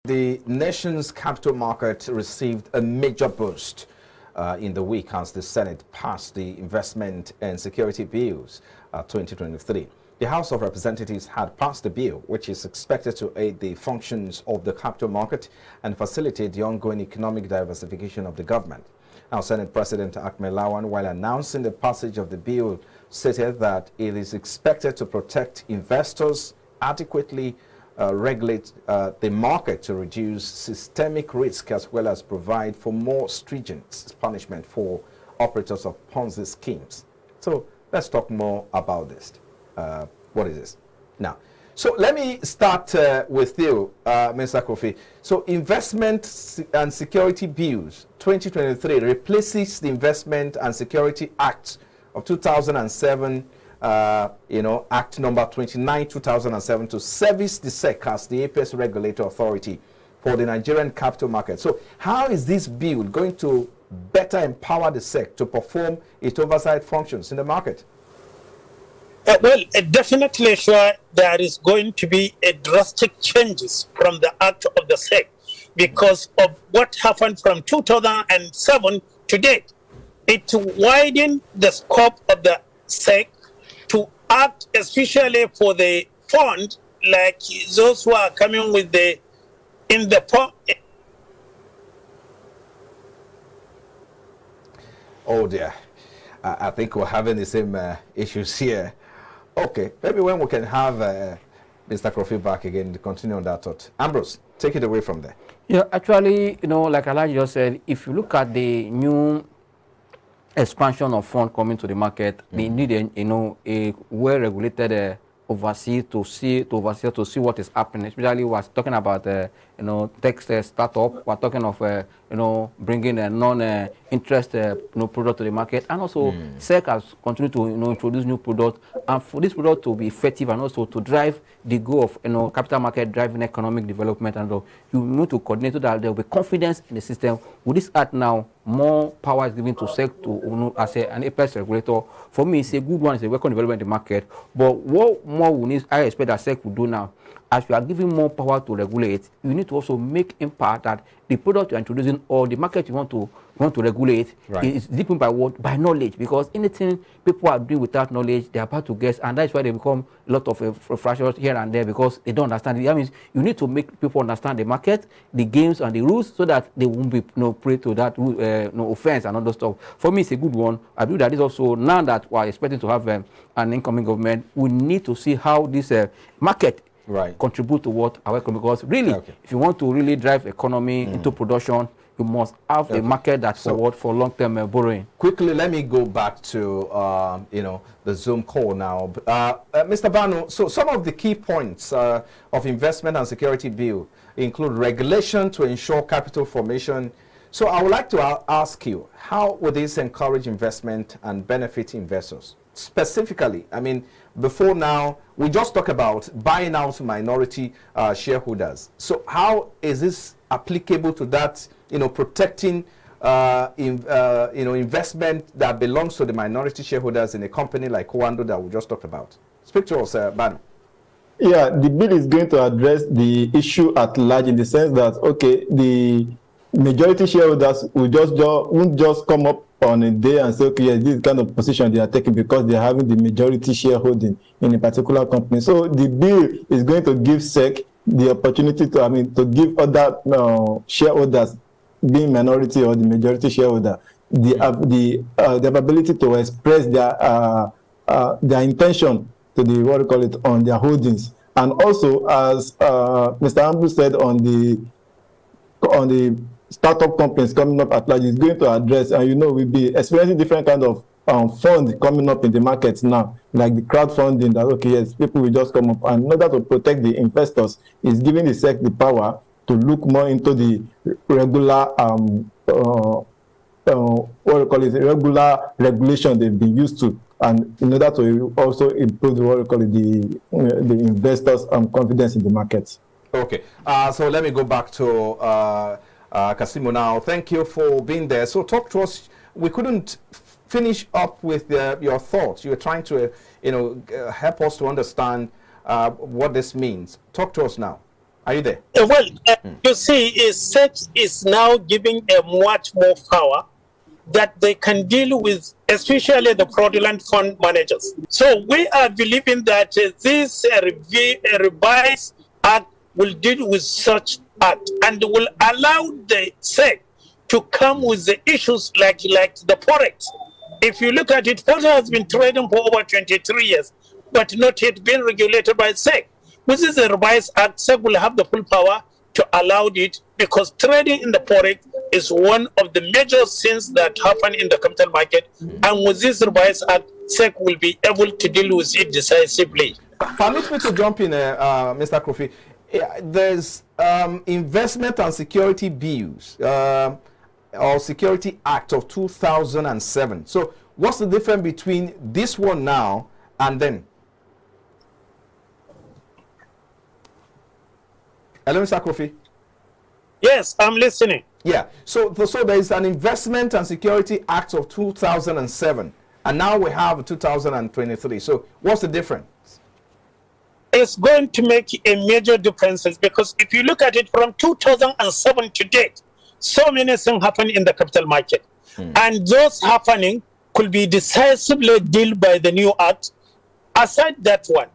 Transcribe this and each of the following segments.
The nation's capital market received a major boost in the week as the Senate passed the Investment and Security Bills 2023. The House of Representatives had passed the bill, which is expected to aid the functions of the capital market and facilitate the ongoing economic diversification of the government. Now, Senate President Ahmad Lawan, while announcing the passage of the bill, stated that it is expected to protect investors, adequately regulate the market to reduce systemic risk, as well as provide for more stringent punishment for operators of Ponzi schemes. So let's talk more about this. What is this? Now, so let me start with you, Mr. Kofi. So Investment and Security Bills 2023 replaces the Investment and Security Act of 2007, Act number 29, 2007, to service the SEC as the apex regulatory authority for the Nigerian capital market. So how is this bill going to better empower the SEC to perform its oversight functions in the market? Well, definitely sure there is going to be a drastic changes from the act of the SEC because of what happened from 2007 to date. It widened the scope of the SEC to act especially for the fund, like those who are coming with the Oh dear, I think we're having the same issues here. Okay, maybe when we can have Mr. Kofi back again to continue on that thought. Ambrose, take it away from there. Yeah, actually, like Elijah just said, if you look at the new expansion of funds coming to the market, they need a well-regulated oversee to see what is happening. Especially, we're talking about tech startup. We're talking of bringing a non-interest product to the market, and also SEC has continued to introduce new products, and for this product to be effective and also to drive the goal of capital market driving economic development, and you need to coordinate so that there will be confidence in the system. With this act now, more power is given to SEC to as an apex regulator. For me, it's a good one. It's a welcome development in the market. But what more we need, I expect that SEC will do now, as we are giving more power to regulate, you need to also make impact that the product you're introducing or the market you want to regulate is deepened by what? By knowledge. Because anything people are doing without knowledge, they are about to guess, and that's why they become a lot of fractures here and there because they don't understand it. That means you need to make people understand the market, the games and the rules, so that they won't be prey to that offense and all those stuff. For me, it's a good one. I believe that is also, now that we're expecting to have an incoming government, we need to see how this market contribute to what our economy, because really, if you want to really drive economy into production, you must have a market that's for long-term borrowing. Quickly, let me go back to the Zoom call now. Mr. Bano, so some of the key points of Investment and Security Bill include regulation to ensure capital formation. So I would like to ask you, how would this encourage investment and benefit investors? Specifically, I mean, before now, we just talked about buying out minority shareholders. So how is this applicable to that, protecting investment that belongs to the minority shareholders in a company like Kowando that we just talked about? Speak to us, Bano. Yeah, the bill is going to address the issue at large in the sense that, okay, the majority shareholders won't just come up on a day and say, okay, yes, this kind of position they are taking because they are having the majority shareholding in a particular company. So the bill is going to give SEC the opportunity to give other shareholders, being minority or the majority shareholder, the ability to express their intention to on their holdings. And also, as Mr. Ambrose said, on the startup companies coming up at large, is going to address, and we'll be experiencing different kind of funds coming up in the markets now, like the crowdfunding, that, okay, yes, people will just come up. And in order to protect the investors, is giving the SEC the power to look more into the regular, regular regulation they've been used to, and in order to also improve the investors' confidence in the markets. Okay, so let me go back to Kasimo now. Thank you for being there. So talk to us. We couldn't finish up with your thoughts. You were trying to, help us to understand what this means. Talk to us now. Are you there? Well, you see, SEC is now giving a much more power that they can deal with, especially the fraudulent fund managers. So we are believing that this revised act will deal with such act and will allow the SEC to come with the issues like the Forex. If you look at it, Forex has been trading for over 23 years, but not yet been regulated by SEC. With this revised act, SEC will have the full power to allow it, because trading in the Forex is one of the major sins that happen in the capital market. And with this revised act, SEC will be able to deal with it decisively. Permit me to jump in, Mr. Kofi. There's Investment and Security Bills, or Security Act of 2007. So what's the difference between this one now and then? Hello, Mr. Kofi. Yes, I'm listening. Yeah. So there is an Investment and Security Act of 2007, and now we have 2023. So what's the difference? It's going to make a major difference, because if you look at it from 2007 to date, so many things happen in the capital market. And those happening could be decisively dealt by the new act. Aside that one,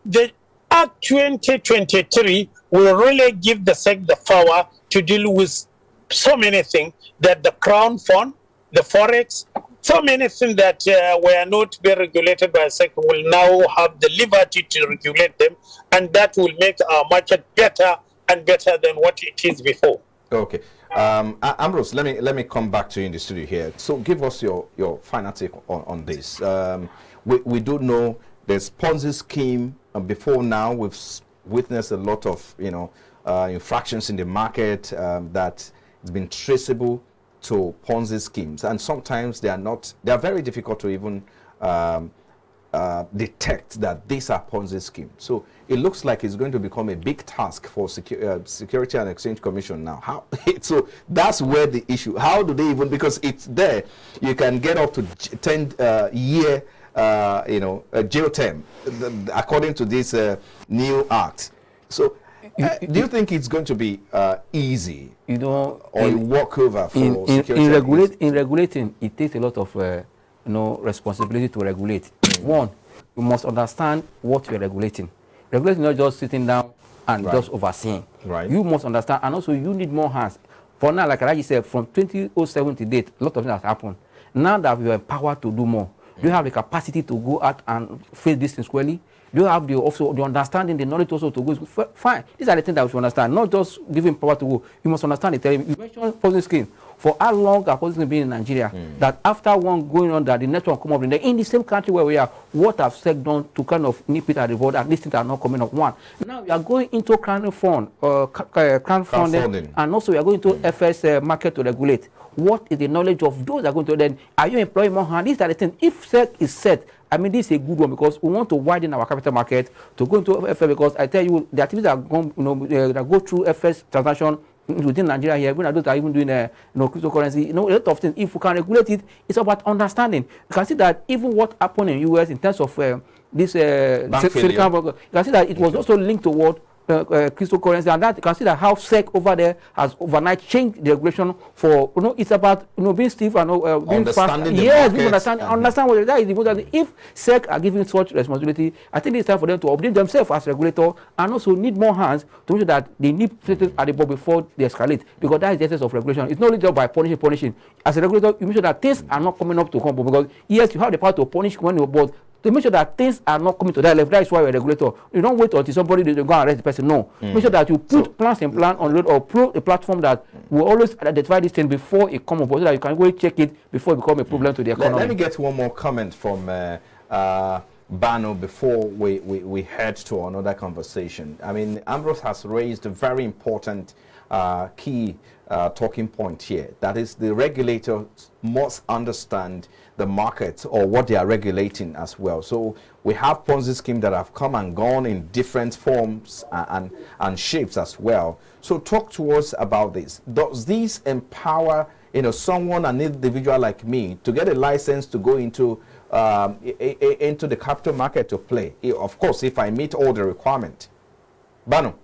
the Act 2023 will really give the SEC the power to deal with so many things, that the Crown Fund, the Forex, so many things that were not being regulated by SEC will now have the liberty to regulate them, and that will make our market better and better than what it is before. Okay. Ambrose, let me come back to you in the studio here. So give us your final take on this. We do know there's Ponzi scheme. Before now, we've witnessed a lot of infractions in the market that has been traceable to Ponzi schemes, and sometimes they are very difficult to even detect that these are Ponzi schemes. So it looks like it's going to become a big task for Security and Exchange Commission now. So that's where the issue. How do they even, because it's there, you can get up to 10-year jail term according to this new act. So do you think it's going to be easy, or a walkover for security? In regulating, it takes a lot of responsibility to regulate. One, you must understand what you're regulating. Regulating is not just sitting down and just overseeing. Right. You must understand, and also you need more hands. For now, like I said, from 2007 to date, a lot of things have happened. Now that we are empowered to do more, do you have the capacity to go out and face this thing squarely? Do you have the understanding, the knowledge also to go? Fine. These are the things that we should understand, not just giving power to go. You must understand the term. You mentioned Ponzi scheme. For how long have Ponzi scheme been in Nigeria? That after one going on, that the next one come up in the same country where we are, what have SEC done to kind of nip it at the road, and these things are not coming up? One. Now we are going into crowdfunding, and also we are going to FS market to regulate. What is the knowledge of those that are going to then? Are you employing more hands? These are the things. If SEC is set, I mean, this is a good one, because we want to widen our capital market to go into FS, because I tell you, the activities that go through FS transaction within Nigeria here, when those are even doing cryptocurrency, a lot of things. If we can regulate it, it's about understanding. You can see that even what happened in US in terms of this Silicon Valley, you can see that it was also linked to what cryptocurrency, and that you can see that how SEC over there has overnight changed the regulation for it's about being stiff and being fast. Yes, we understand what that is important. If SEC are giving such responsibility, I think it's time for them to update themselves as regulator, and also need more hands to make sure that they nip things at the ball before they escalate, because that is the essence of regulation. It's not only just by punishing. As a regulator, you make sure that things are not coming up to combo, because yes, you have the power to punish when you're bored, to make sure that things are not coming to that level. That is why we're a regulator. You don't wait until somebody go and arrest the person. No. Make sure that you put plans and plan on the road, or put a platform that will always identify this thing before it comes up, so that you can go check it before it becomes a problem to the economy. Let me get one more comment from Bano before we head to another conversation. I mean, Ambrose has raised a very important key talking point here. That is, the regulators must understand the market, or what they are regulating as well. So we have Ponzi schemes that have come and gone in different forms and shapes as well. So talk to us about this. Does this empower someone, an individual like me, to get a license to go into the capital market to play? Of course, if I meet all the requirements. Bano.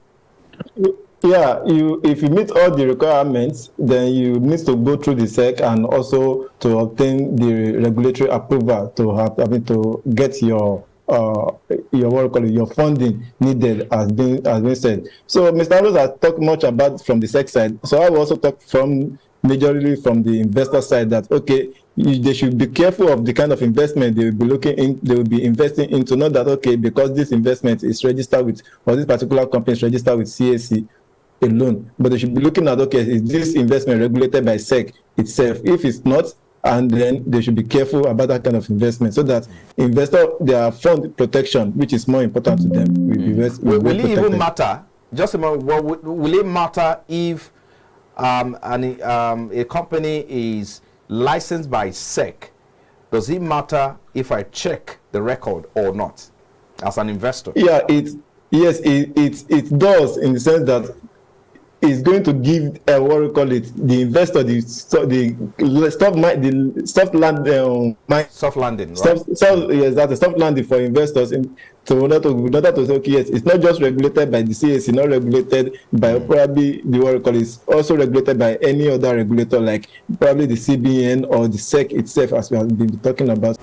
Yeah, if you meet all the requirements, then you need to go through the SEC and also to obtain the regulatory approval to get your your funding needed has been said. So Mr. Rose has talked much about from the SEC side. So I will also talk majorly from the investor side that okay, they should be careful of the kind of investment they will be investing into. Not that okay, because this investment is registered with, or this particular company is registered with CAC alone, but they should be looking at okay, is this investment regulated by SEC itself? If it's not, and then they should be careful about that kind of investment, so that their fund protection, which is more important to them, will it even matter? Just a moment. Will it matter if a company is licensed by SEC? Does it matter if I check the record or not as an investor? Yeah, it does, in the sense that it's going to give what we call it, the investor the soft landing, right? That's a soft landing for investors in order to say okay, yes, it's not just regulated by the CAC, not regulated by probably the what we call it's also regulated by any other regulator like probably the CBN or the SEC itself, as we have been talking about.